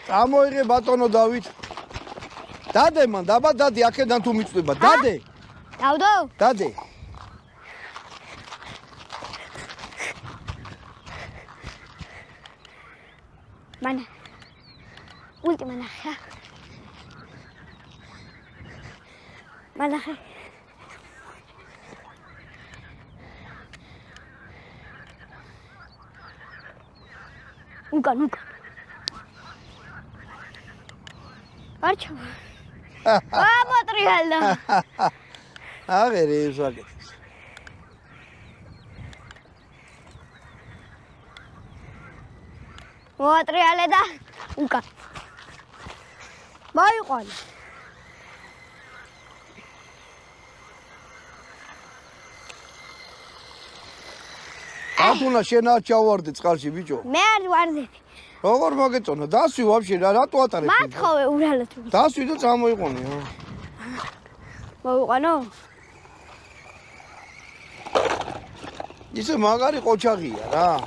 წამოიღე ბატონო დავით. დადე მან, დაბა დადი, აქედან თუ მიწვდება. დადე. დავდო? დადე. მან. ულტიმა ნახე. მანახე. უკან. არჩა. მოტრიალდა. აღერი ისვაგეთს. მოტრიალე და უკან. მოიყვან. ათუნა შენ არ ჩავარდე წყალში ბიჭო. მე არ ვარდები. როგორ მოგეწონა? დასვი ვაფშე რა, რატო ატარებ? მათხოვე ურალოთ. დასვი და წამოიყვანე. მოიყვანო? ისე მაგარი ყოჩაღია რა.